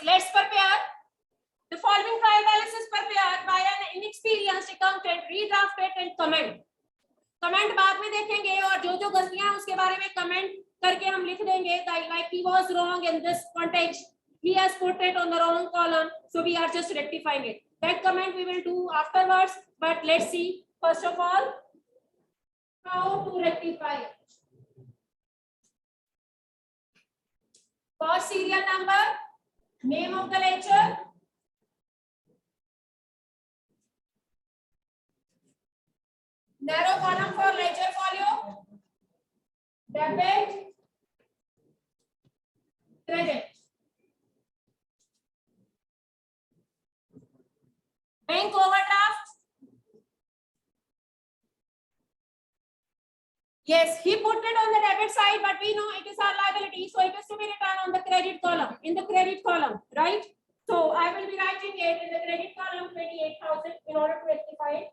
let's prepare the following trial balance is prepared by an inexperienced accountant, redraft it and comment. Comment बाद में देखेंगे और जो जो गलतियां हैं उसके बारे में कमेंट करके हम लिख देंगे like he was wrong in this context, he has put it on the wrong column, so we are just rectifying it. That comment we will do afterwards, but let's see first of all how to rectify it. First serial number, name of the lecture, narrow column for ledger folio, debit, credit, bank overdraft. Yes, he put it on the debit side, but we know it is our liability, so it is to be written on the credit column, in the credit column, right? So I will be writing it in the credit column 28,000 in order to rectify it.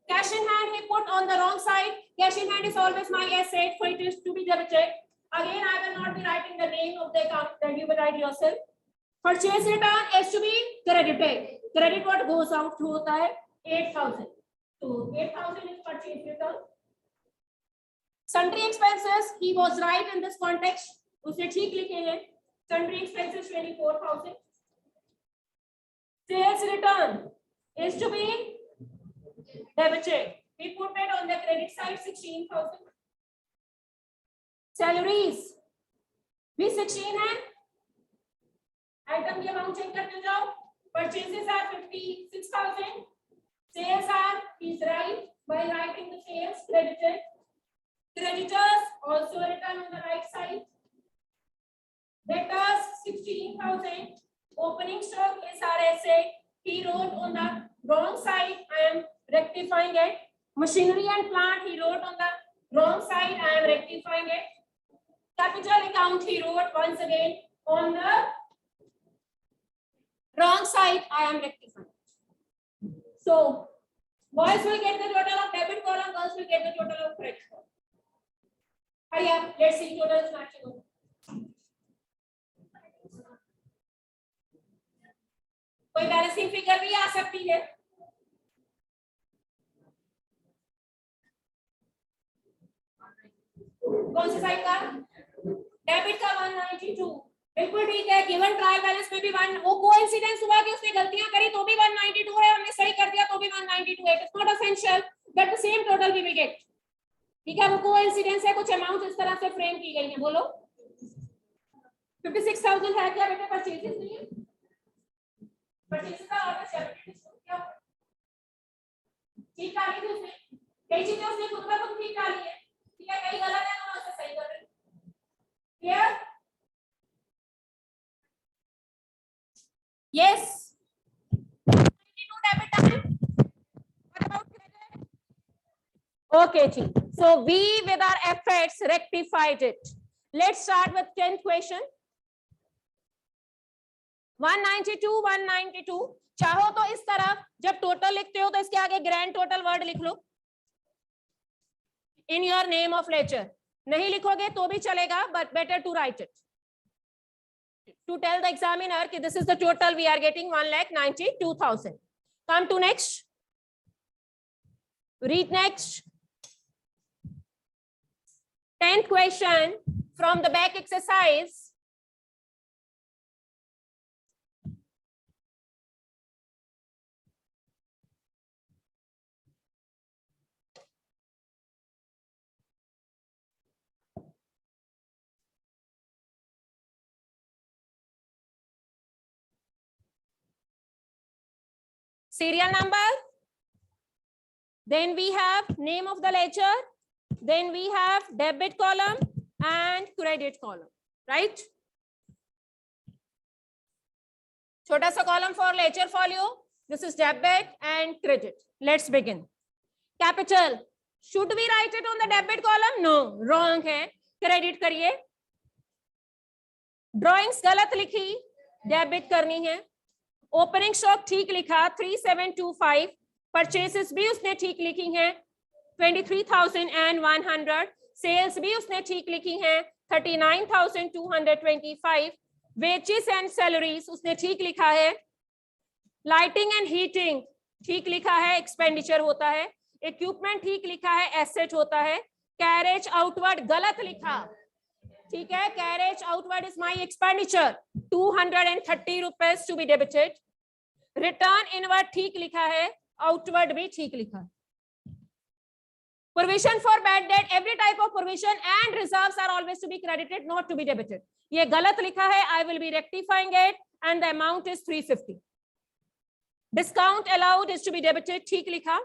Cash in hand he put on the wrong side. Cash in hand is always my asset, so it is to be debited. Again, I will not be writing the name of the account, that you will write yourself. Purchase return is to be credited. Credit what goes out to hota hai 8,000. So 8,000 is purchase return. Sundry expenses, he was right in this context. उसने ठीक लिखे हैं. Sundry expenses 24,000. Sales return is to be debited. We put it on the credit side 16,000. Salaries भी 16 है. Item की amount check करते जाओ. Purchases are 56,000. Sales are, he's right by writing the sales credited. Creditors also written on the right side. Debtors 16,000. Opening stock is our asset. He wrote on the wrong side. I am rectifying it. Machinery and plant he wrote on the wrong side. I am rectifying it. Capital account he wrote once again on the wrong side. I am rectifying. So boys will get the total of debit column, girls will get the total of credit column. Hurry up, let's see total is matching. कोई balancing figure भी आ सकती है. कौन सी side का? Debit का 192. बिल्कुल ठीक है. गिवन ट्रायल बैलेंस में भी वो कोइंसिडेंस हुआ कि उसने गलतियां करी तो भी 192 है, हमने सही कर दिया तो भी 192 है. It's not essential that the same total we will get. ठीक है, वो कोइंसिडेंस है, कुछ अमाउंट इस तरह से फ्रेम की गई है. बोलो 56,000 है क्या बेटे? परचेजेस नहीं है. परचेजेस का ऑर्डर सेपरेट क्या ठीक डाली थी उसने. कई चीजें उसने खुद पर खुद ठीक डाली है. ठीक है, कई गलत है तो उसे सही कर रही. Clear? Yes. 92 debit time. What about credit? Okay, Ji. So we with our efforts rectified it. Let's start with 10th question. 192, 192. चाहो तो इस तरफ जब टोटल लिखते हो तो इसके आगे ग्रैंड टोटल वर्ड लिख लो in your name of ledger. नहीं लिखोगे तो भी चलेगा, but better to write it to tell the examiner कि this is the total we are getting 1,92,000. Come to next. Read next. 10th question from the back exercise. Serial number, then we have name of the ledger, then we have debit column and credit column, right? छोटा सा column for ledger folio. This is debit and credit. Let's begin. Capital, should we write it on the debit column? No, wrong है. Credit करिए. Drawings गलत लिखी, debit करनी है. Opening stock ठीक लिखा 3725. परचेसेस भी उसने ठीक लिखी हैं 23,100. सेल्स भी उसने ठीक लिखी हैं 39,225. वेजेस एंड सैलरीज उसने ठीक लिखा है, लाइटिंग एंड हीटिंग ठीक लिखा है, एक्सपेंडिचर होता है, इक्विपमेंट ठीक लिखा है, एसेट होता है, कैरेज आउटवर्ड गलत लिखा, ठीक है, carriage outward is my expenditure 230 rupees to be debited, return inward ठीक लिखा है, आउटवर्ड भी ठीक लिखा है, provision for bad debt, every type of provision and reserves are always to be credited, not to be debited. ये गलत लिखा है, I will be rectifying it and the amount is 350. Discount allowed is to be debited, ठीक लिखा,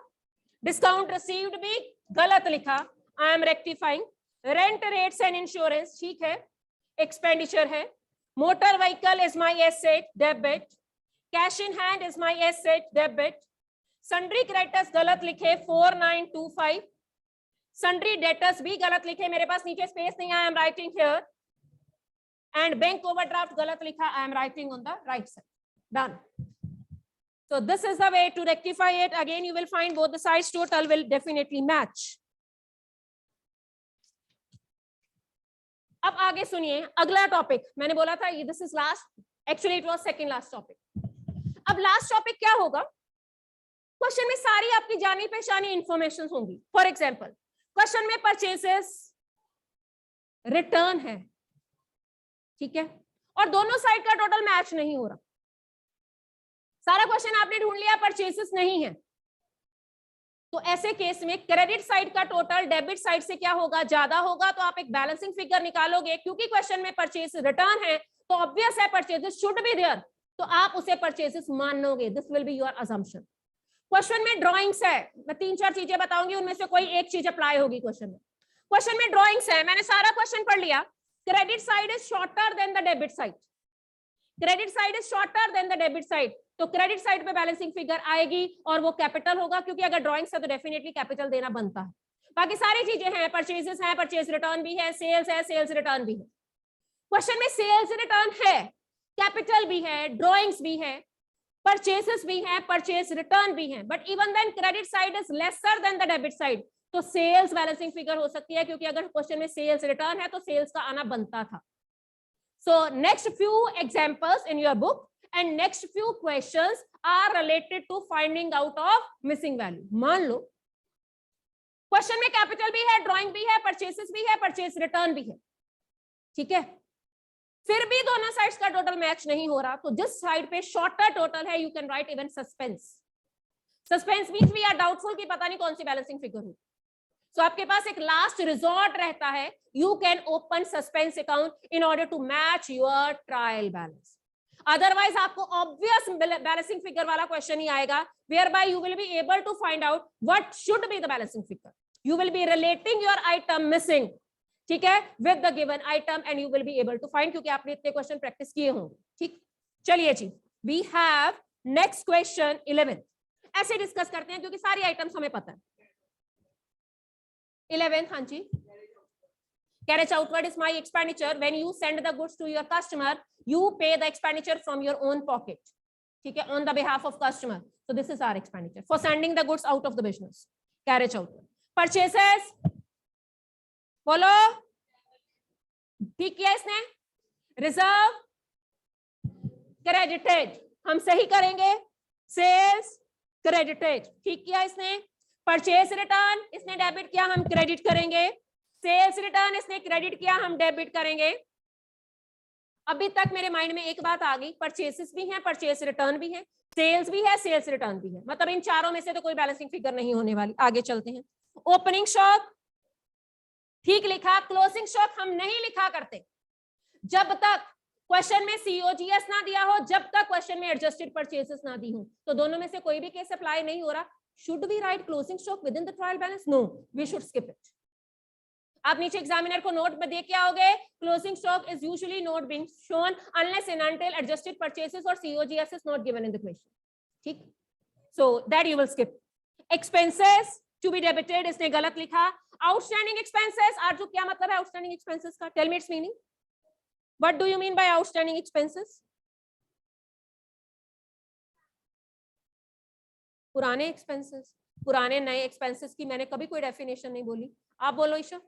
discount received भी गलत लिखा, I am rectifying. Rent rates and insurance ठीक है, expenditure है, motor vehicle is my asset, debit, cash in hand is my asset, debit, sundry creditors गलत लिखे 4925, sundry debtors भी गलत लिखे, मेरे पास नीचे स्पेस नहीं है, I am writing here, and bank overdraft गलत लिखा, I am writing on the right side. Done. So this is the way to rectify it. Again, you will find both the sides total will definitely match. अब आगे सुनिए अगला topic, मैंने बोला था this is last, actually it was second last topic. अब last topic क्या होगा, क्वेश्चन में सारी आपकी जानी पहचानी इंफॉर्मेशन होंगी. फॉर एग्जांपल क्वेश्चन में परचेसेस रिटर्न है, ठीक है, और दोनों साइड का टोटल मैच नहीं हो रहा, सारा क्वेश्चन आपने ढूंढ लिया, परचेसेस नहीं है, तो ऐसे केस में क्रेडिट साइड का टोटल डेबिट साइड से क्या होगा, ज्यादा होगा, तो आप एक बैलेंसिंग फिगर निकालोगे, क्योंकि क्वेश्चन में परचेस रिटर्न है तो ऑब्वियस है परचेसेस शुड बी देयर, तो आप उसे परचेसेस मानोगे, this will be your assumption. Question में ड्राइंग्स है, मैं 3-4 चीजें बताऊंगी, उनमें से कोई एक चीज अप्लाई होगी क्वेश्चन में. क्वेश्चन में ड्राइंग्स है, मैंने सारा क्वेश्चन पढ़ लिया, credit side is shorter than the debit side, credit side is shorter than the debit side, तो क्रेडिट साइड पे बैलेंसिंग फिगर आएगी और वो कैपिटल होगा, क्योंकि अगर ड्राइंग्स है तो डेफिनेटली कैपिटल देना बनता है. बाकी सारी चीजें हैं, परचेजेस है, परचेज रिटर्न भी है, सेल्स रिटर्न भी है. क्वेश्चन में सेल्स रिटर्न है, कैपिटल भी है, ड्राइंग्स भी है, परचेसेस भी है, परचेज रिटर्न भी है, but even then credit side is lesser than the debit side, तो सेल्स बैलेंसिंग फिगर हो सकती है, क्योंकि अगर क्वेश्चन में सेल्स रिटर्न है तो सेल्स का आना बनता था. So next few examples in your book and next few questions are related to finding out of missing value. मान लो क्वेश्चन में कैपिटल भी है, ड्राइंग भी है, परचेसेस भी है, परचेस रिटर्न भी है, ठीक है, फिर भी दोनों साइड्स का टोटल मैच नहीं हो रहा, तो जिस साइड पे शॉर्टर टोटल है you can write even suspense. Suspense means we are doubtful कि पता नहीं कौन सी बैलेंसिंग फिगर होगी, सो आपके पास एक लास्ट रिजॉर्ट रहता है, you can open suspense account in order to match your trial balance. Otherwise आपको ऑब्वियस बैलेंसिंग फिगर वाला क्वेश्चन ही आएगा, whereby you will be able to find out what should be the balancing figure. You will be relating your item missing, ठीक है, with the given item and you will be able to find, क्योंकि आपने इतने question practice किए होंगे. ठीक, चलिए जी, we have next question 11. ऐसे डिस्कस करते हैं क्योंकि सारी आइटम्स हमें पता है. 11, हाँ जी, carriage outward is my expenditure. When you send the goods to your customer, you pay the expenditure from your own pocket, ठीक है, on the behalf of customer. So this is our expenditure for sending the goods out of the business. Carriage outward. Purchases, बोलो, ठीक किया इसने. Reserve, credited, हम सही करेंगे. Sales, credited, ठीक किया इसने. Purchase return, इसने डेबिट किया, हम क्रेडिट करेंगे. सेल्स रिटर्न इसने क्रेडिट किया, हम डेबिट करेंगे. अभी तक मेरे माइंड में एक बात आ गई, परचेसेस भी हैं, परचेस रिटर्न भी है, सेल्स भी है, सेल्स रिटर्न भी है, मतलब इन चारों में से तो कोई बैलेंसिंग फिगर नहीं होने वाली. आगे चलते हैं. ओपनिंग स्टॉक ठीक लिखा, क्लोजिंग स्टॉक हम नहीं लिखा करते जब तक क्वेश्चन में सीओजीएस ना दिया हो, जब तक क्वेश्चन में एडजस्टेड परचेसेस ना दी हो, तो दोनों में से कोई भी केस अप्लाई नहीं हो रहा. Should we write closing stock within the trial balance? No, we should skip it. आप नीचे एग्जामिनर को नोट में देख के आओगे, closing stock is usually not being shown unless and until adjusted purchases और COGS is not given in the question. ठीक, so that you will skip. Expenses to be debited इसने गलत लिखा. आउटस्टैंडिंग एक्सपेंसेस, आरजू क्या मतलब है आउटस्टैंडिंग एक्सपेंसेस का? Tell me its meaning. What do you mean by outstanding expenses? पुराने expenses, पुराने नए एक्सपेंसेस की मैंने कभी कोई डेफिनेशन नहीं बोली. आप बोलो ईशा.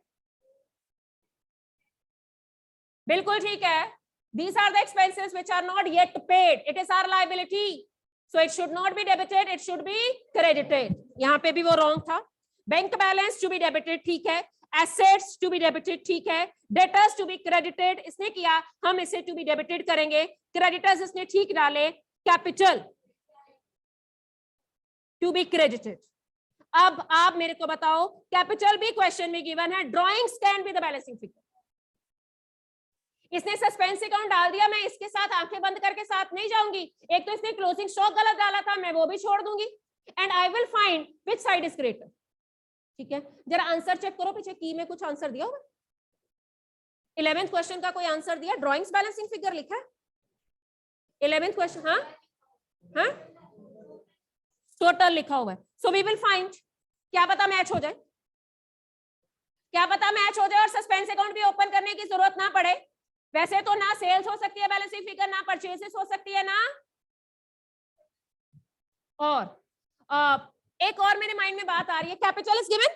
बिल्कुल ठीक है, These are the expenses which are not yet paid. It is our liability. So it should not be debited, it should be credited. यहाँ पे भी वो wrong था. Bank balance to be debited, ठीक है. Assets to be debited, ठीक है. Debtors to be credited, इसने किया, हम इसे to be debited करेंगे. Creditors इसने ठीक डाले. Capital to be credited. अब आप मेरे को बताओ, कैपिटल भी क्वेश्चन में गिवन है. Drawings can be the balancing figure. इसने सस्पेंस अकाउंट डाल दिया, मैं इसके साथ आंखें बंद करके साथ नहीं जाऊंगी. एक तो इसने क्लोजिंग स्टॉक गलत डाला था, मैं वो भी छोड़ दूंगी. And I will find which side is greater. ठीक है, जरा आंसर चेक करो, पीछे की में कुछ आंसर दिया होगा. 11th क्वेश्चन का कोई आंसर दिया? ड्रॉइंग्स बैलेंसिंग फिगर लिखा है 11th क्वेश्चन. हाँ हाँ, टोटल लिखा हुआ है. So we will find. क्या पता मैच हो जाए, क्या पता मैच हो जाए और सस्पेंस अकाउंट भी ओपन करने की जरूरत ना पड़े. वैसे तो ना सेल्स हो सकती है बैलेंसिंग फिगर, ना परचेसेस हो सकती है, ना. और एक और मेरे माइंड में बात आ रही है, कैपिटल इज गिवन.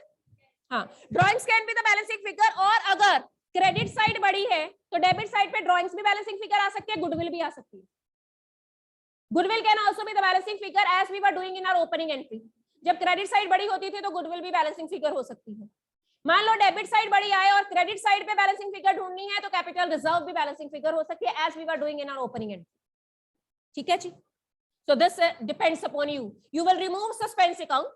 हाँ, drawings can be the balancing figure. और अगर क्रेडिट साइड बड़ी है तो डेबिट साइड पे ड्रॉइंग्स भी बैलेंसिंग फिगर आ सकती है, गुडविल भी आ सकती है. Goodwill can also be the balancing figure as we were doing in our opening entry. जब क्रेडिट साइड बड़ी होती थी तो गुडविल भी बैलेंसिंग फिगर हो सकती है. मान लो डेबिट साइड बड़ी आए और क्रेडिट साइड पे बैलेंसिंग फिगर ढूंढनी है तो कैपिटल रिजर्व भी बैलेंसिंग फिगर हो सकती है, as we were doing in our opening entry. ठीक है जी. So this depends upon you. You will remove suspense account,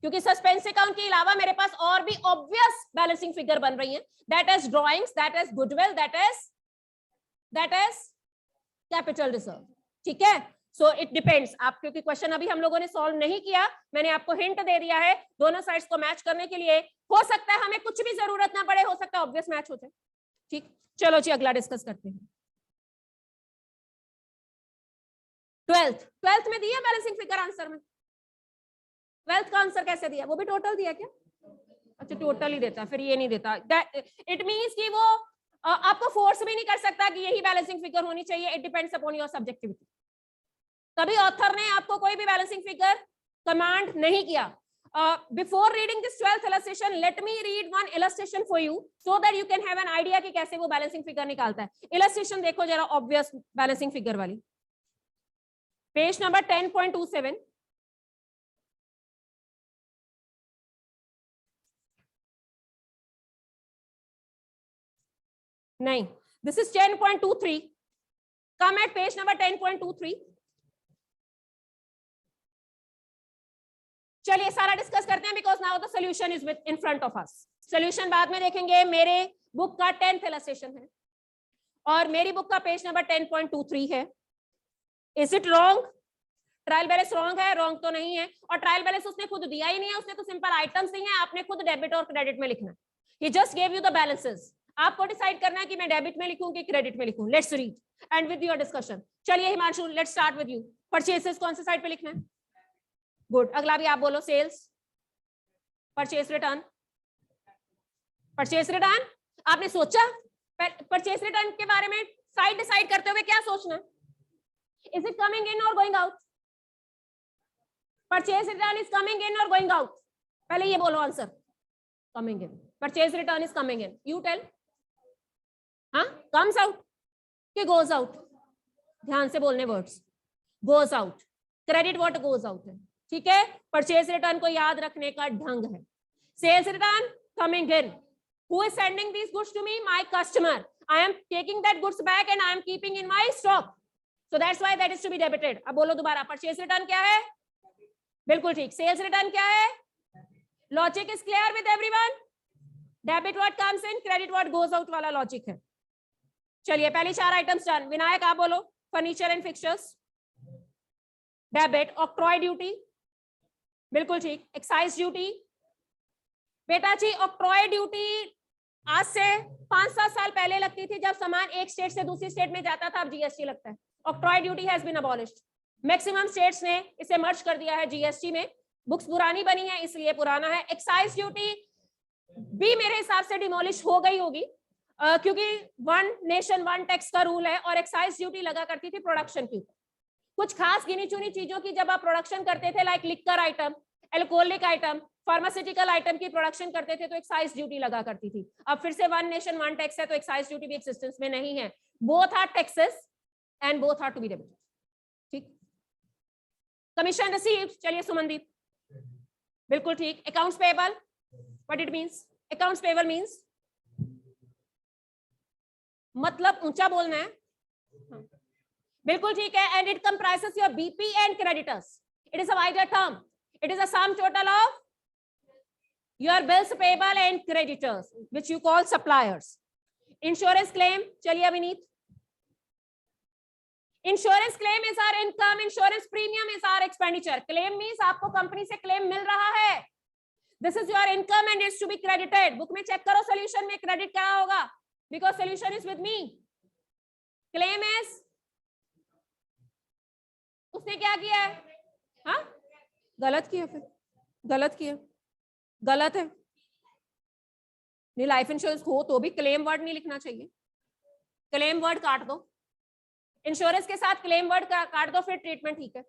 क्योंकि सस्पेंस अकाउंट के अलावा मेरे पास और भी ऑब्वियस बैलेंसिंग फिगर बन रही है. That is drawings, that is goodwill, that is capital reserve. ठीक है. So it depends. आप, क्योंकि क्वेश्चन अभी हम लोगों ने सॉल्व नहीं किया, मैंने आपको हिंट दे दिया है दोनों साइड्स को मैच करने के लिए. हो सकता है हमें कुछ भी जरूरत ना पड़े, हो सकता है ऑब्वियस मैच हो जाए. ठीक, चलो जी अगला डिस्कस करते हैं. 12th में दिया बैलेंसिंग फिगर आंसर में. 12th का आंसर कैसे दिया? वो भी टोटल दिया क्या? अच्छा, टोटल ही देता, फिर ये नहीं देता. इट मींस कि वो आपको फोर्स भी नहीं कर सकता कि यही बैलेंसिंग फिगर होनी चाहिए. It depends upon your subjectivity. कभी ऑथर ने आपको कोई भी बैलेंसिंग फिगर कमांड नहीं किया. Before reading this 12th illustration, let me read one illustration for you so that you can have an idea कि कैसे वो बैलेंसिंग फिगर निकालता है. इलस्ट्रेशन देखो जरा, ऑब्वियस बैलेंसिंग फिगर वाली, पेज नंबर 10.27. नहीं, this is 10.23. Come at page number 10.23. चलिए सारा डिस्कस करते हैं, because now the solution is with in front of us. Solution बाद में देखेंगे. मेरे बुक का 10th इलस्ट्रेशन है और मेरी बुक का पेज नंबर 10.23 है. Is it wrong? Trial balance wrong है? रॉन्ग तो नहीं है. और ट्रायल बैलेंस उसने खुद दिया ही नहीं है, उसने तो सिंपल आइटम्स दिए हैं, आपने खुद डेबिट और क्रेडिट में लिखना है. He just give you the balances. आपको डिसाइड करना है कि मैं डेबिट में लिखूं कि क्रेडिट में लिखूं. Let's read and with your discussion. चलिए Himanshu, let's start with you. Purchases कौन से साइड पे लिखना है? गुड. अगला भी आप बोलो. Sales, purchase return. Purchase return आपने सोचा? परचेस रिटर्न के बारे में साइड डिसाइड करते हुए क्या सोचना? इज इट कमिंग इन और going out? Purchase return is coming in और गोइंग आउट? पहले ये बोलो answer. Coming in. Purchase return is coming in. You tell. हाँ, कम्स आउट कि गोज आउट? ध्यान से बोलने words. Goes out. Credit what goes out है. ठीक है. परचेज रिटर्न को याद रखने का ढंग है. Sales return coming in. Who is sending this goods to me? My customer. I am taking that goods back and I am keeping in my stock, so that's why that is to be debited. अब बोलो दोबारा. Purchase return क्या है? बिल्कुल ठीक. Sales return क्या है? Logic is clear with everyone? Debit what comes in, credit what goes out वाला लॉजिक है. चलिए पहले 4 आइटम्स डन. विनायक आप बोलो. Furniture and fixtures debit. Octroi duty बिल्कुल ठीक. एक्साइज ड्यूटी बेटा जी, ऑक्ट्रॉय ड्यूटी आज से 5-7 साल पहले लगती थी, जब सामान एक स्टेट से दूसरी स्टेट में जाता था. अब जीएसटी लगता है. Octroi duty has been abolished. Maximum states ने इसे मर्ज कर दिया है जीएसटी में. बुक्स पुरानी बनी है इसलिए पुराना है. एक्साइज ड्यूटी भी मेरे हिसाब से डिमोलिश हो गई होगी, क्योंकि 1 नेशन 1 टैक्स का रूल है और एक्साइज ड्यूटी लगा करती थी प्रोडक्शन की. कुछ खास गिनी चुनी चीजों की जब आप प्रोडक्शन करते थे, like liquor item, alcoholic item, pharmaceutical item की प्रोडक्शन करते थे, तो एक्साइज ड्यूटी लगा करती थी. अब फिर से 1 नेशन 1 टैक्स है तो एक्साइज ड्यूटी भी एक्सिस्टेंस में नहीं है. both are taxes and both are to be debited. ठीक. Commission received, चलिए सुमनदीप. बिल्कुल ठीक. Accounts payable, what it means? Accounts payable means मतलब ऊंचा बोलना है. बिल्कुल ठीक है. And it comprises your BP and creditors. It is a wider term. It is a sum total of your bills payable and creditors, which you call suppliers. Insurance claim, चलिए अभिनीत. Insurance claim is our income. Insurance premium is our expenditure. Claim means आपको company से claim मिल रहा है. This is your income and is to be credited. Book में check करो solution में credit क्या होगा, because solution is with me. Claim is उसने क्या किया है? हाँ, गलत किया. फिर गलत किया, गलत है. नहीं, लाइफ इंश्योरेंस हो तो भी क्लेम वर्ड नहीं लिखना चाहिए. क्लेम वर्ड काट दो. इंश्योरेंस के साथ क्लेम वर्ड काट दो, फिर ट्रीटमेंट ठीक है.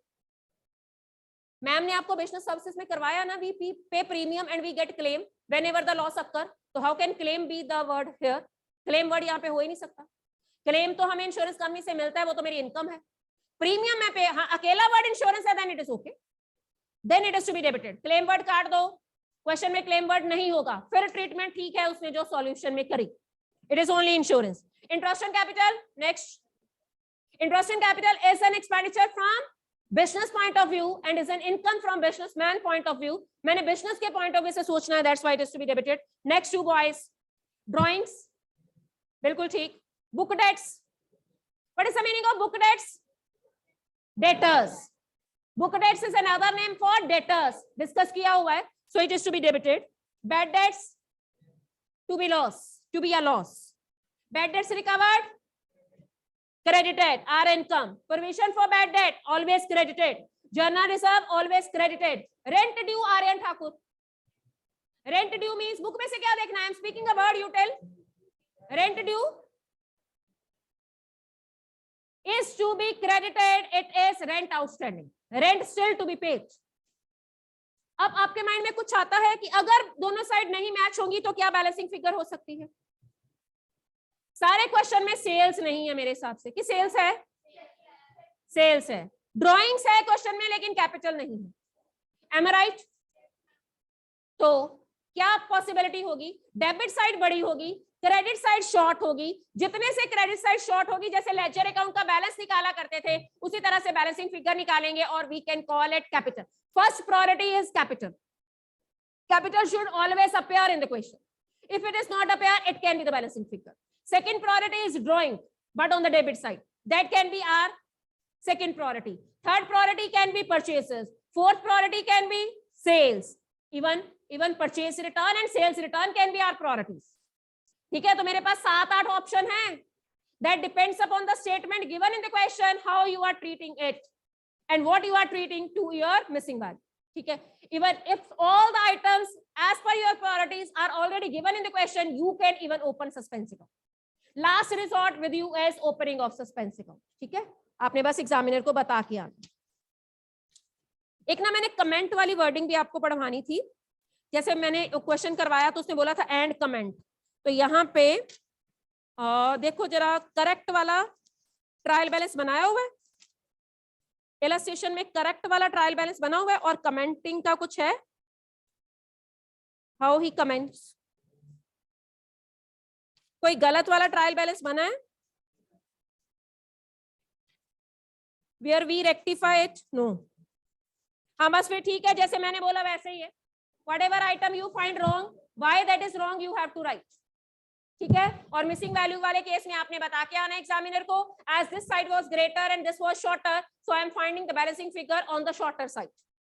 मैम ने आपको बिजनेस सर्विसेज में करवाया ना, we pay premium and we get claim whenever the loss occur. तो how can claim be the word here? Claim word यहाँ पे हो ही नहीं सकता. क्लेम तो हमें इंश्योरेंस कंपनी से मिलता है, वो तो मेरी इनकम है. प्रीमियम में पे, हाँ, अकेला वर्ड इंश्योरेंस है, then it is okay, then it is to be debited. Claim word काट दो, क्वेश्चन में क्लेम वर्ड नहीं होगा. फिर ट्रीटमेंट ठीक है उसने जो सॉल्यूशन में करी. It is only insurance. Interest and capital, next. Interest and capital is an expenditure from business point of view and is an income from businessman point of view. मैंने बिजनेस के point of view से सोचना है, that's why it is to be debited. Next to boys. Drawings, बिल्कुल ठीक. Book debts, what is the meaning of book debts? Debtors. Book debts is another name for debtors. Discuss किया हुआ है, so it is to be debited. Bad debts to be loss, to be a loss. Bad debts recovered, credited, our income. Provision for bad debt always credited. Journal reserve always credited. Rent due, Aryan Thakur. Rent due means book में से क्या देखना है? I am speaking a word, you tell. Rent due is to be credited. It is rent outstanding. Rent still to be paid. अब आपके mind में कुछ आता है कि अगर दोनों साइड नहीं मैच होंगी तो क्या बैलेंसिंग फिगर हो सकती है? सारे क्वेश्चन में सेल्स नहीं है मेरे हिसाब से. कि सेल्स है? सेल्स है. ड्राइंग्स है क्वेश्चन में, लेकिन कैपिटल नहीं है. एम आई राइट? तो क्या पॉसिबिलिटी होगी? डेबिट साइड बड़ी होगी, क्रेडिट साइड शॉर्ट होगी. जितने से क्रेडिट साइड शॉर्ट होगी, जैसे लेजर अकाउंट का बैलेंस निकाला करते थे, उसी तरह से बैलेंसिंग फिगर निकालेंगे और we can call it capital. First priority is capital. Capital should always appear in the question. If it is not appear, it can be the balancing figure. Second priority is drawing, but on the debit side. That can be our second priority. Third priority can be purchases. Fourth priority can be sales. Even purchase return and sales return can be our priorities. ठीक है, तो मेरे पास 7-8 option हैं. That depends upon the statement given in the question, how you are treating it. And what you are treating to your missing value. ठीक है. Even if all the items as per your priorities are already given in the question, you can even open suspense account. Last resort with you is opening of suspense account. ठीक है, आपने बस examiner को बता के आना. एक ना मैंने कमेंट वाली वर्डिंग भी आपको पढ़वानी थी. जैसे मैंने क्वेश्चन करवाया तो उसने बोला था एंड कमेंट. तो यहाँ पे देखो जरा, करेक्ट वाला ट्रायल बैलेंस बनाया हुआ है. इलस्ट्रेशन में करेक्ट वाला ट्रायल बैलेंस बना हुआ है और कमेंटिंग का कुछ है. How he comments. कोई गलत वाला ट्रायल बैलेंस बना है? Where we rectify it? No. हाँ बस फिर ठीक है, जैसे मैंने बोला वैसे ही है. Whatever item you find wrong, why that is wrong, you have to write. ठीक है. और मिसिंग वैल्यू वाले केस में आपने बता के आना एग्जामिनर को, as this side was greater and this was shorter, so I am finding the balancing figure on the shorter side.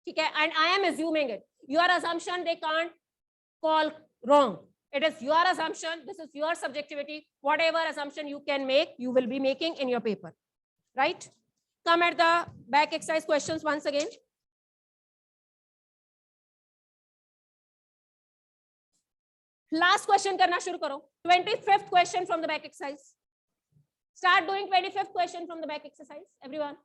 ठीक है. And I am assuming it. Your assumption they can't call wrong. It is your assumption. This is your subjectivity. Whatever assumption you can make, you will be making in your paper. Right? Come at the back exercise questions once again. Last question करना शुरू करो. 25th question from the back exercise. Start doing 25th question from the back exercise, everyone.